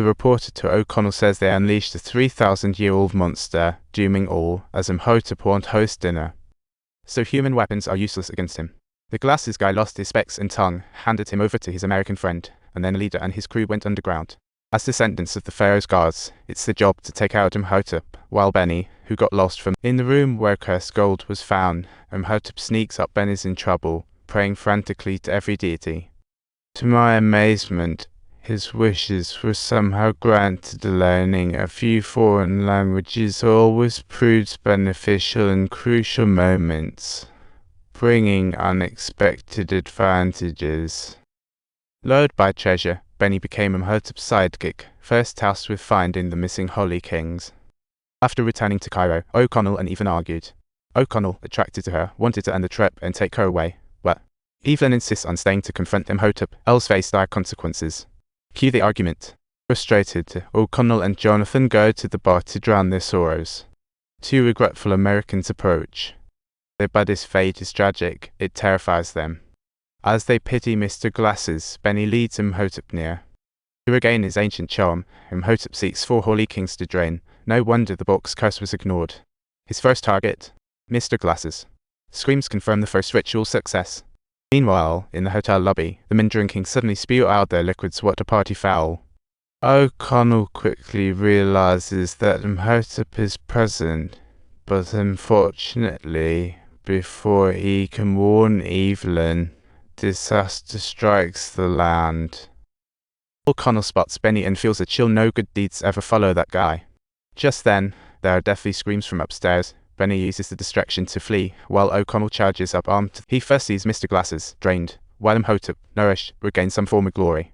The reporter to O'Connell says they unleashed a 3,000-year-old monster, dooming all, as Imhotep won't host dinner. So human weapons are useless against him. The glasses guy lost his specs and tongue, handed him over to his American friend, and then the leader and his crew went underground. As descendants of the Pharaoh's guards, it's their job to take out Imhotep, while Benny, who got lost from in the room where cursed gold was found, Imhotep sneaks up. Benny's in trouble, praying frantically to every deity. To my amazement, his wishes were somehow granted. Learning a few foreign languages always proves beneficial in crucial moments, bringing unexpected advantages. Lured by treasure, Benny became Imhotep's sidekick, first tasked with finding the missing Holy Kings. After returning to Cairo, O'Connell and Evelyn argued. O'Connell, attracted to her, wanted to end the trip and take her away, but Evelyn insists on staying to confront Imhotep, else face dire consequences. Cue the argument. Frustrated, O'Connell and Jonathan go to the bar to drown their sorrows. Two regretful Americans approach. Their buddy's fate is tragic, it terrifies them. As they pity Mr. Glasses, Benny leads Imhotep near. To regain his ancient charm, Imhotep seeks 4 holy kings to drain. No wonder the book's curse was ignored. His first target, Mr. Glasses. Screams confirm the first ritual success. Meanwhile, in the hotel lobby, the men drinking suddenly spew out their liquids. What a party foul. O'Connell quickly realizes that Imhotep is present, but unfortunately, before he can warn Evelyn, disaster strikes the land. O'Connell spots Benny and feels a chill. No good deeds ever follow that guy. Just then, there are deathly screams from upstairs. Benny uses the distraction to flee, while O'Connell charges up armed. He first sees Mr. Glasses, drained, while Imhotep, nourished, regains some form of glory.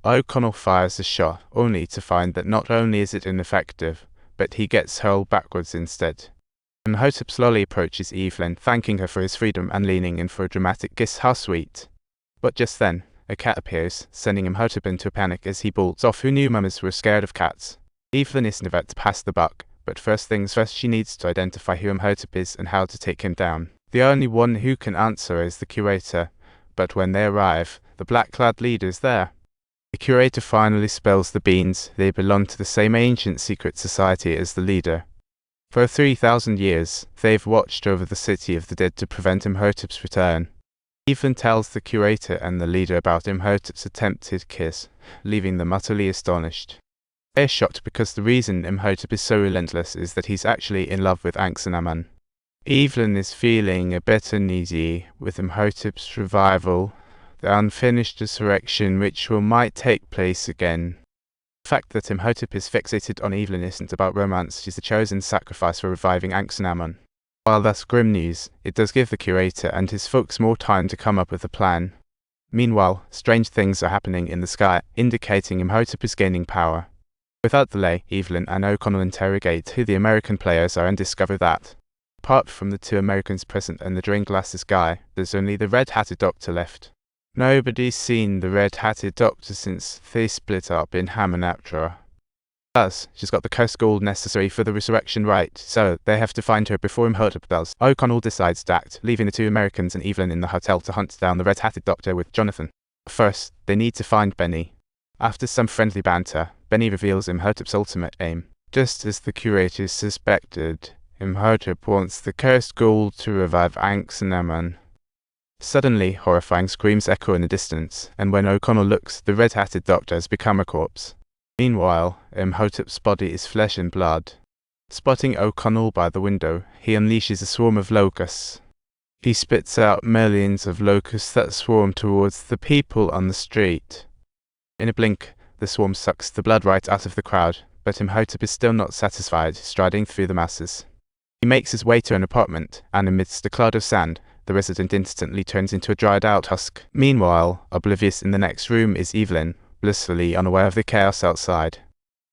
O'Connell fires a shot, only to find that not only is it ineffective, but he gets hurled backwards instead. Imhotep slowly approaches Evelyn, thanking her for his freedom and leaning in for a dramatic kiss. How sweet. But just then, a cat appears, sending Imhotep into a panic as he bolts off. Who knew mamas were scared of cats? Evelyn is about to pass the buck, but first things first, she needs to identify who Imhotep is and how to take him down. The only one who can answer is the curator, but when they arrive, the black-clad leader is there. The curator finally spills the beans. They belong to the same ancient secret society as the leader. For 3,000 years, they've watched over the city of the dead to prevent Imhotep's return. Evelyn tells the curator and the leader about Imhotep's attempted kiss, leaving them utterly astonished. They're shocked because the reason Imhotep is so relentless is that he's actually in love with Anxanaman. Evelyn is feeling a bit uneasy with Imhotep's revival. The unfinished resurrection ritual might take place again. The fact that Imhotep is fixated on Evelyn isn't about romance. She's the chosen sacrifice for reviving Anxanaman. While that's grim news, it does give the curator and his folks more time to come up with a plan. Meanwhile, strange things are happening in the sky, indicating Imhotep is gaining power. Without delay, Evelyn and O'Connell interrogate who the American players are and discover that, apart from the 2 Americans present and the drained glasses guy, there's only the red-hatted doctor left. Nobody's seen the red-hatted doctor since they split up in Hamunaptra. Plus, she's got the cursed gold necessary for the resurrection rite, so they have to find her before Imhotep does. O'Connell decides to act, leaving the 2 Americans and Evelyn in the hotel to hunt down the red-hatted doctor with Jonathan. First, they need to find Benny. After some friendly banter, Benny reveals Imhotep's ultimate aim. Just as the curators suspected, Imhotep wants the cursed gold to revive Anxanaman. Suddenly, horrifying screams echo in the distance, and when O'Connell looks, the red-hatted doctor has become a corpse. Meanwhile, Imhotep's body is flesh and blood. Spotting O'Connell by the window, he unleashes a swarm of locusts. He spits out millions of locusts that swarm towards the people on the street. In a blink, the swarm sucks the blood right out of the crowd, but Imhotep is still not satisfied, striding through the masses. He makes his way to an apartment, and amidst a cloud of sand, the resident instantly turns into a dried-out husk. Meanwhile, oblivious in the next room is Evelyn, blissfully unaware of the chaos outside.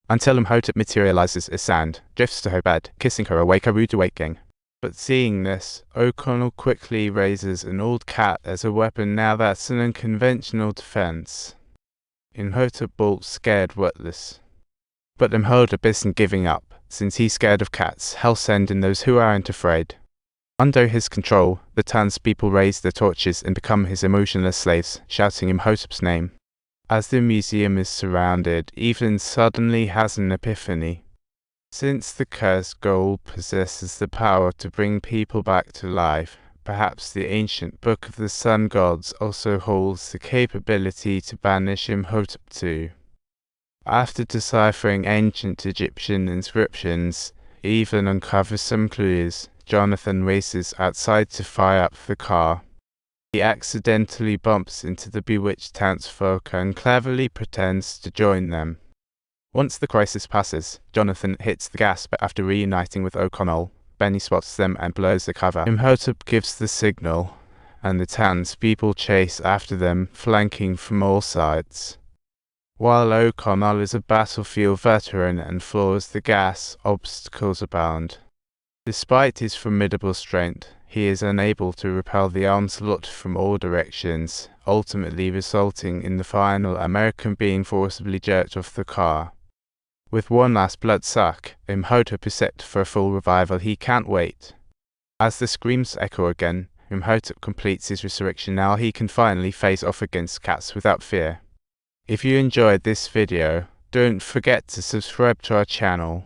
Until Imhotep materializes as sand, drifts to her bed, kissing her awake, a rude awakening. But seeing this, O'Connell quickly raises an old cat as a weapon. Now that's an unconventional defense. Imhotep bolts scared witless. But Imhotep isn't giving up. Since he's scared of cats, hell send in those who aren't afraid. Under his control, the townspeople raise their torches and become his emotionless slaves, shouting Imhotep's name. As the museum is surrounded, Evelyn suddenly has an epiphany. Since the cursed gold possesses the power to bring people back to life, perhaps the ancient Book of the Sun Gods also holds the capability to banish Imhotep too. After deciphering ancient Egyptian inscriptions, Evelyn uncovers some clues. Jonathan races outside to fire up the car. He accidentally bumps into the bewitched townsfolk and cleverly pretends to join them. Once the crisis passes, Jonathan hits the gas, but after reuniting with O'Connell, Benny spots them and blows the cover. Imhotep gives the signal, and the townspeople chase after them, flanking from all sides. While O'Connell is a battlefield veteran and floors the gas, obstacles abound. Despite his formidable strength, he is unable to repel the onslaught from all directions, ultimately resulting in the final American being forcibly jerked off the car. With one last blood suck, Imhotep is set for a full revival. He can't wait. As the screams echo again, Imhotep completes his resurrection. Now he can finally face off against cats without fear. If you enjoyed this video, don't forget to subscribe to our channel.